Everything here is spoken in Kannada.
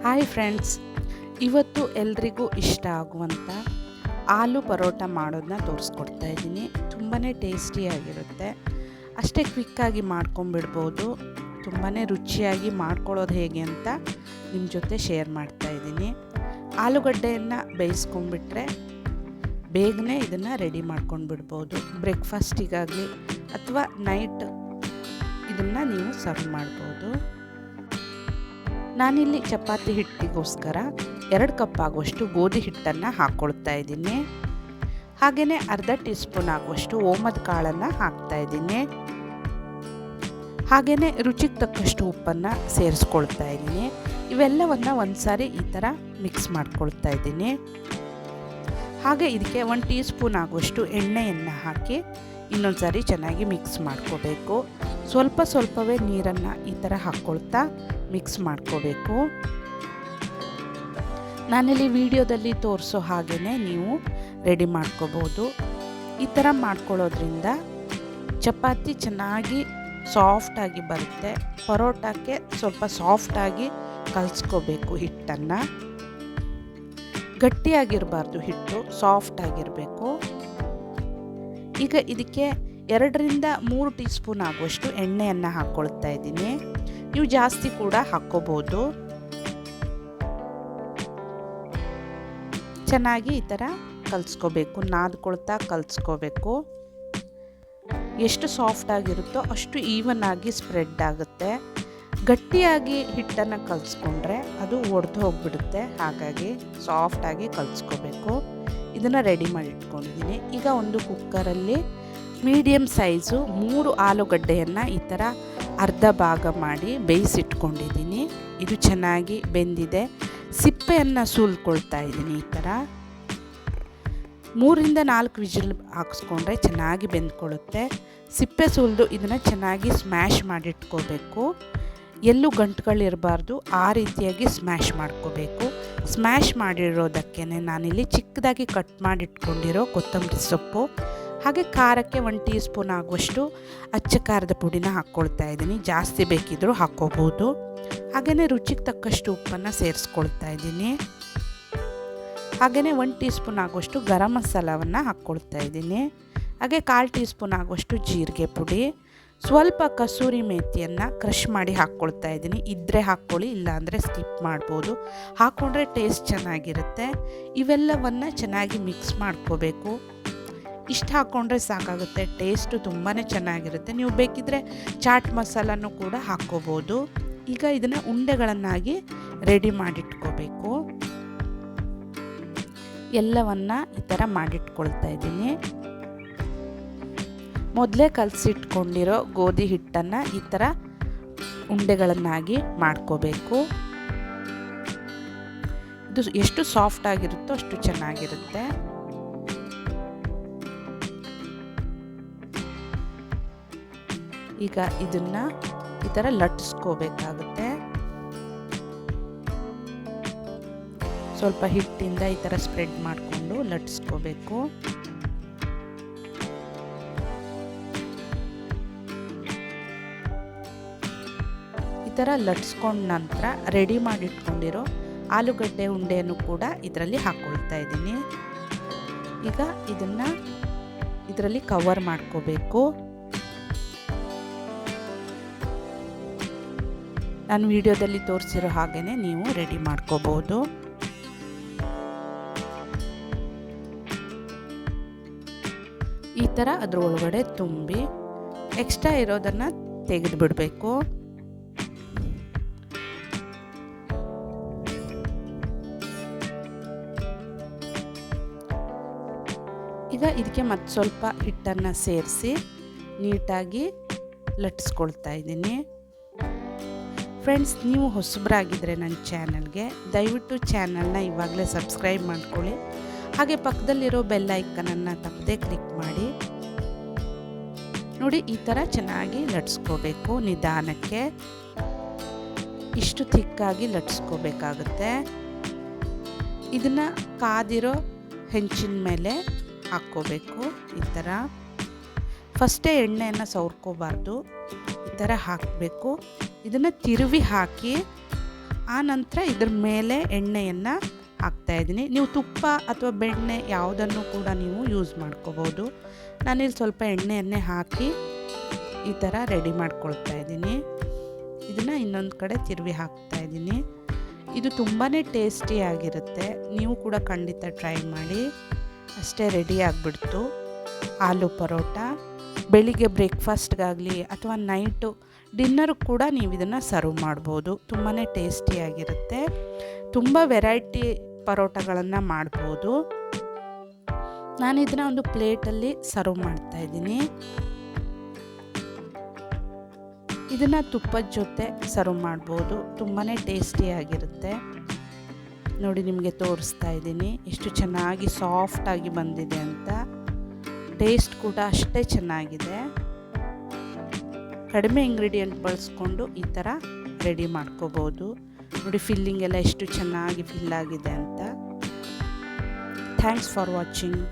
ಹಾಯ್ ಫ್ರೆಂಡ್ಸ್, ಇವತ್ತು ಎಲ್ರಿಗೂ ಇಷ್ಟ ಆಗುವಂಥ ಆಲೂ ಪರೋಟ ಮಾಡೋದನ್ನ ತೋರಿಸ್ಕೊಡ್ತಾ ಇದ್ದೀನಿ. ತುಂಬಾ ಟೇಸ್ಟಿಯಾಗಿರುತ್ತೆ, ಅಷ್ಟೇ ಕ್ವಿಕ್ಕಾಗಿ ಮಾಡ್ಕೊಂಬಿಡ್ಬೋದು. ತುಂಬಾ ರುಚಿಯಾಗಿ ಮಾಡ್ಕೊಳ್ಳೋದು ಹೇಗೆ ಅಂತ ನಿಮ್ಮ ಜೊತೆ ಶೇರ್ ಮಾಡ್ತಾ ಇದ್ದೀನಿ. ಆಲೂಗಡ್ಡೆಯನ್ನು ಬೇಯಿಸ್ಕೊಂಡ್ಬಿಟ್ರೆ ಬೇಗನೆ ಇದನ್ನು ರೆಡಿ ಮಾಡ್ಕೊಂಡು ಬಿಡ್ಬೋದು. ಬ್ರೇಕ್ಫಾಸ್ಟಿಗಾಗಲಿ ಅಥವಾ ನೈಟ್ ಇದನ್ನು ನೀವು ಸರ್ವ್ ಮಾಡ್ಬೋದು. ನಾನಿಲ್ಲಿ ಚಪಾತಿ ಹಿಟ್ಟಿಗೋಸ್ಕರ 2 ಕಪ್ ಆಗುವಷ್ಟು ಗೋಧಿ ಹಿಟ್ಟನ್ನು ಹಾಕ್ಕೊಳ್ತಾ ಇದ್ದೀನಿ. ಹಾಗೆಯೇ ಅರ್ಧ ಟೀ ಸ್ಪೂನ್ ಆಗುವಷ್ಟು ಓಮದ ಕಾಳನ್ನು ಹಾಕ್ತಾ ಇದ್ದೀನಿ. ಹಾಗೆಯೇ ರುಚಿಗೆ ತಕ್ಕಷ್ಟು ಉಪ್ಪನ್ನು ಸೇರಿಸ್ಕೊಳ್ತಾ ಇದ್ದೀನಿ. ಇವೆಲ್ಲವನ್ನು ಒಂದು ಸಾರಿ ಈ ಥರ ಮಿಕ್ಸ್ ಮಾಡ್ಕೊಳ್ತಾ ಇದ್ದೀನಿ. ಹಾಗೆ ಇದಕ್ಕೆ 1 ಟೀ ಸ್ಪೂನ್ ಆಗುವಷ್ಟು ಎಣ್ಣೆಯನ್ನು ಹಾಕಿ ಇನ್ನೊಂದು ಸಾರಿ ಚೆನ್ನಾಗಿ ಮಿಕ್ಸ್ ಮಾಡ್ಕೋಬೇಕು. ಸ್ವಲ್ಪವೇ ನೀರನ್ನು ಈ ಥರ ಹಾಕ್ಕೊಳ್ತಾ ಮಿಕ್ಸ್ ಮಾಡ್ಕೋಬೇಕು. ನಾನಿಲ್ಲಿ ವಿಡಿಯೋದಲ್ಲಿ ತೋರಿಸೋ ಹಾಗೆಯೇ ನೀವು ರೆಡಿ ಮಾಡ್ಕೋಬೋದು. ಈ ಥರ ಮಾಡ್ಕೊಳ್ಳೋದ್ರಿಂದ ಚಪಾತಿ ಚೆನ್ನಾಗಿ ಸಾಫ್ಟಾಗಿ ಬರುತ್ತೆ. ಪರೋಟಕ್ಕೆ ಸ್ವಲ್ಪ ಸಾಫ್ಟಾಗಿ ಕಲಿಸ್ಕೋಬೇಕು. ಹಿಟ್ಟನ್ನು ಗಟ್ಟಿಯಾಗಿರಬಾರ್ದು, ಹಿಟ್ಟು ಸಾಫ್ಟಾಗಿರಬೇಕು. ಈಗ ಇದಕ್ಕೆ 2ರಿಂದ 3 ಟೀ ಸ್ಪೂನ್ ಆಗುವಷ್ಟು ಎಣ್ಣೆಯನ್ನು ಹಾಕ್ಕೊಳ್ತಾ ಇದ್ದೀನಿ. ನೀವು ಜಾಸ್ತಿ ಕೂಡ ಹಾಕ್ಕೋಬೋದು. ಚೆನ್ನಾಗಿ ಈ ಥರ ಕಲಿಸ್ಕೋಬೇಕು, ನಾದ್ಕೊಳ್ತಾ ಕಲಿಸ್ಕೋಬೇಕು. ಎಷ್ಟು ಸಾಫ್ಟಾಗಿರುತ್ತೋ ಅಷ್ಟು ಈವನ್ ಆಗಿ ಸ್ಪ್ರೆಡ್ ಆಗುತ್ತೆ. ಗಟ್ಟಿಯಾಗಿ ಹಿಟ್ಟನ್ನು ಕಲಿಸ್ಕೊಂಡ್ರೆ ಅದು ಒಡೆದು ಹೋಗ್ಬಿಡುತ್ತೆ. ಹಾಗಾಗಿ ಸಾಫ್ಟಾಗಿ ಕಲಿಸ್ಕೋಬೇಕು. ಇದನ್ನು ರೆಡಿ ಮಾಡಿ ಇಟ್ಕೊಂಡಿದ್ದೀನಿ. ಈಗ ಒಂದು ಕುಕ್ಕರಲ್ಲಿ ಮೀಡಿಯಮ್ ಸೈಜು 3 ಆಲೂಗಡ್ಡೆಯನ್ನು ಈ ಥರ ಅರ್ಧ ಭಾಗ ಮಾಡಿ ಬೇಯಿಸಿಟ್ಕೊಂಡಿದ್ದೀನಿ. ಇದು ಚೆನ್ನಾಗಿ ಬೆಂದಿದೆ. ಸಿಪ್ಪೆಯನ್ನು ಸುಲ್ಕೊಳ್ತಾ ಇದ್ದೀನಿ. ಈ ಥರ 3ರಿಂದ 4 ವಿಜಿಲ್ ಹಾಕ್ಸ್ಕೊಂಡ್ರೆ ಚೆನ್ನಾಗಿ ಬೆಂದ್ಕೊಳ್ಳುತ್ತೆ. ಸಿಪ್ಪೆ ಸುಲಿದು ಇದನ್ನು ಚೆನ್ನಾಗಿ ಸ್ಮ್ಯಾಶ್ ಮಾಡಿಟ್ಕೋಬೇಕು. ಎಲ್ಲೂ ಗಂಟುಗಳಿರಬಾರ್ದು, ಆ ರೀತಿಯಾಗಿ ಸ್ಮ್ಯಾಶ್ ಮಾಡ್ಕೋಬೇಕು. ಸ್ಮ್ಯಾಶ್ ಮಾಡಿರೋದಕ್ಕೆ ನಾನಿಲ್ಲಿ ಚಿಕ್ಕದಾಗಿ ಕಟ್ ಮಾಡಿಟ್ಕೊಂಡಿರೋ ಕೊತ್ತಂಬರಿ ಸೊಪ್ಪು, ಹಾಗೆ ಖಾರಕ್ಕೆ 1 ಟೀ ಸ್ಪೂನ್ ಆಗುವಷ್ಟು ಅಚ್ಚ ಖಾರದ ಪುಡಿನ ಹಾಕ್ಕೊಳ್ತಾ ಇದ್ದೀನಿ. ಜಾಸ್ತಿ ಬೇಕಿದ್ದರೂ ಹಾಕ್ಕೋಬೋದು. ಹಾಗೆಯೇ ರುಚಿಗೆ ತಕ್ಕಷ್ಟು ಉಪ್ಪನ್ನು ಸೇರಿಸ್ಕೊಳ್ತಾ ಇದ್ದೀನಿ. ಹಾಗೆಯೇ 1 ಟೀ ಸ್ಪೂನ್ ಆಗುವಷ್ಟು ಗರಂ ಮಸಾಲವನ್ನು ಹಾಕ್ಕೊಳ್ತಾ ಇದ್ದೀನಿ. ಹಾಗೆ 1/4 ಟೀ ಸ್ಪೂನ್ ಆಗುವಷ್ಟು ಜೀರಿಗೆ ಪುಡಿ, ಸ್ವಲ್ಪ ಕಸೂರಿ ಮೇಥಿಯನ್ನು ಕ್ರಷ್ ಮಾಡಿ ಹಾಕ್ಕೊಳ್ತಾ ಇದ್ದೀನಿ. ಇದ್ದರೆ ಹಾಕ್ಕೊಳ್ಳಿ, ಇಲ್ಲಾಂದರೆ ಸ್ಕಿಪ್ ಮಾಡ್ಬೋದು. ಹಾಕ್ಕೊಂಡ್ರೆ ಟೇಸ್ಟ್ ಚೆನ್ನಾಗಿರುತ್ತೆ. ಇವೆಲ್ಲವನ್ನು ಚೆನ್ನಾಗಿ ಮಿಕ್ಸ್ ಮಾಡ್ಕೋಬೇಕು. ಇಷ್ಟು ಹಾಕ್ಕೊಂಡ್ರೆ ಸಾಕಾಗುತ್ತೆ. ಟೇಸ್ಟು ತುಂಬಾ ಚೆನ್ನಾಗಿರುತ್ತೆ. ನೀವು ಬೇಕಿದ್ದರೆ ಚಾಟ್ ಮಸಾಲನೂ ಕೂಡ ಹಾಕ್ಕೋಬೋದು. ಈಗ ಇದನ್ನು ಉಂಡೆಗಳನ್ನಾಗಿ ರೆಡಿ ಮಾಡಿಟ್ಕೋಬೇಕು. ಎಲ್ಲವನ್ನು ಈ ಥರ ಮಾಡಿಟ್ಕೊಳ್ತಾ ಇದ್ದೀನಿ. ಮೊದಲೇ ಕಲಸಿಟ್ಕೊಂಡಿರೋ ಗೋಧಿ ಹಿಟ್ಟನ್ನು ಈ ಥರ ಉಂಡೆಗಳನ್ನಾಗಿ ಮಾಡ್ಕೋಬೇಕು. ಇದು ಎಷ್ಟು ಸಾಫ್ಟ್ ಆಗಿರುತ್ತೋ ಅಷ್ಟು ಚೆನ್ನಾಗಿರುತ್ತೆ. ಈಗ ಇದನ್ನು ಈ ಥರ ಲಟ್ಟಿಸ್ಕೋಬೇಕಾಗುತ್ತೆ. ಸ್ವಲ್ಪ ಹಿಟ್ಟಿಂದ ಈ ಥರ ಸ್ಪ್ರೆಡ್ ಮಾಡಿಕೊಂಡು ಲಟ್ಟಿಸ್ಕೋಬೇಕು. ಈ ಥರ ಲಟ್ಸ್ಕೊಂಡ ನಂತರ ರೆಡಿ ಮಾಡಿಟ್ಕೊಂಡಿರೋ ಆಲೂಗಡ್ಡೆ ಉಂಡೆಯನ್ನು ಕೂಡ ಇದರಲ್ಲಿ ಹಾಕ್ಕೊಳ್ತಾ ಇದ್ದೀನಿ. ಈಗ ಇದನ್ನು ಇದರಲ್ಲಿ ಕವರ್ ಮಾಡ್ಕೋಬೇಕು. ನಾನು ವಿಡಿಯೋದಲ್ಲಿ ತೋರಿಸಿರೋ ಹಾಗೆಯೇ ನೀವು ರೆಡಿ ಮಾಡ್ಕೋಬೋದು. ಈ ಥರ ಅದ್ರ ಒಳಗಡೆ ತುಂಬಿ ಎಕ್ಸ್ಟ್ರಾ ಇರೋದನ್ನು ತೆಗೆದು ಬಿಡಬೇಕು. ಈಗ ಇದಕ್ಕೆ ಮತ್ತೆ ಸ್ವಲ್ಪ ಹಿಟ್ಟನ್ನು ಸೇರಿಸಿ ನೀಟಾಗಿ ಲಟ್ಟಿಸ್ಕೊಳ್ತಾ ಇದ್ದೀನಿ. ಫ್ರೆಂಡ್ಸ್, ನೀವು ಹೊಸಬರಾಗಿದ್ದರೆ ನನ್ನ ಚಾನಲ್ಗೆ ದಯವಿಟ್ಟು ಚಾನಲ್ನ ಇವಾಗಲೇ ಸಬ್ಸ್ಕ್ರೈಬ್ ಮಾಡ್ಕೊಳ್ಳಿ. ಹಾಗೆ ಪಕ್ಕದಲ್ಲಿರೋ ಬೆಲ್ ಐಕನನ್ನು ತಪ್ಪದೇ ಕ್ಲಿಕ್ ಮಾಡಿ. ನೋಡಿ, ಈ ಥರ ಚೆನ್ನಾಗಿ ಲಟ್ಸ್ಕೋಬೇಕು. ನಿಧಾನಕ್ಕೆ ಇಷ್ಟು ಥಿಕ್ಕಾಗಿ ಲಟ್ಸ್ಕೋಬೇಕಾಗುತ್ತೆ. ಇದನ್ನು ಕಾದಿರೋ ಹೆಂಚಿನ ಮೇಲೆ ಹಾಕ್ಕೋಬೇಕು. ಈ ಥರ ಫಸ್ಟೇ ಎಣ್ಣೆಯನ್ನು ಸವರ್ಕೋಬಾರ್ದು, ಈ ಥರ ಹಾಕಬೇಕು. ಇದನ್ನು ತಿರುವಿ ಹಾಕಿ ಆ ನಂತರ ಇದ್ರ ಮೇಲೆ ಎಣ್ಣೆಯನ್ನು ಹಾಕ್ತಾಯಿದ್ದೀನಿ. ನೀವು ತುಪ್ಪ ಅಥವಾ ಬೆಣ್ಣೆ ಯಾವುದನ್ನು ಕೂಡ ನೀವು ಯೂಸ್ ಮಾಡ್ಕೋಬೋದು. ನಾನಿಲ್ಲಿ ಸ್ವಲ್ಪ ಎಣ್ಣೆಯನ್ನೇ ಹಾಕಿ ಈ ಥರ ರೆಡಿ ಮಾಡ್ಕೊಳ್ತಾ ಇದ್ದೀನಿ. ಇದನ್ನು ಇನ್ನೊಂದು ಕಡೆ ತಿರುವಿ ಹಾಕ್ತಾಯಿದ್ದೀನಿ. ಇದು ತುಂಬಾ ಟೇಸ್ಟಿಯಾಗಿರುತ್ತೆ. ನೀವು ಕೂಡ ಖಂಡಿತ ಟ್ರೈ ಮಾಡಿ. ಅಷ್ಟೇ ರೆಡಿ ಆಗಿಬಿಡ್ತು ಆಲೂ ಪರೋಟ. ಬೆಳಿಗ್ಗೆ ಬ್ರೇಕ್ಫಾಸ್ಟ್ಗಾಗಲಿ ಅಥವಾ ನೈಟು ಡಿನ್ನರ್ ಕೂಡ ನೀವು ಇದನ್ನು ಸರ್ವ್ ಮಾಡ್ಬೋದು. ತುಂಬಾ ಟೇಸ್ಟಿಯಾಗಿರುತ್ತೆ. ತುಂಬ ವೆರೈಟಿ ಪರೋಟಗಳನ್ನು ಮಾಡ್ಬೋದು. ನಾನು ಇದನ್ನು ಒಂದು ಪ್ಲೇಟಲ್ಲಿ ಸರ್ವ್ ಮಾಡ್ತಾಯಿದ್ದೀನಿ. ಇದನ್ನು ತುಪ್ಪದ ಜೊತೆ ಸರ್ವ್ ಮಾಡ್ಬೋದು. ತುಂಬಾ ಟೇಸ್ಟಿಯಾಗಿರುತ್ತೆ. ನೋಡಿ, ನಿಮಗೆ ತೋರಿಸ್ತಾ ಇದ್ದೀನಿ ಎಷ್ಟು ಚೆನ್ನಾಗಿ ಸಾಫ್ಟಾಗಿ ಬಂದಿದೆ ಅಂತ. ಟೇಸ್ಟ್ ಕೂಡ ಅಷ್ಟೇ ಚೆನ್ನಾಗಿದೆ. ಕಡಿಮೆ ಇಂಗ್ರೀಡಿಯೆಂಟ್ ಬಳಸ್ಕೊಂಡು ಈ ಥರ ರೆಡಿ ಮಾಡ್ಕೋಬೋದು. ನೋಡಿ, ಫಿಲ್ಲಿಂಗ್ ಎಲ್ಲ ಎಷ್ಟು ಚೆನ್ನಾಗಿ ಫಿಲ್ ಆಗಿದೆ ಅಂತ. Thanks for watching.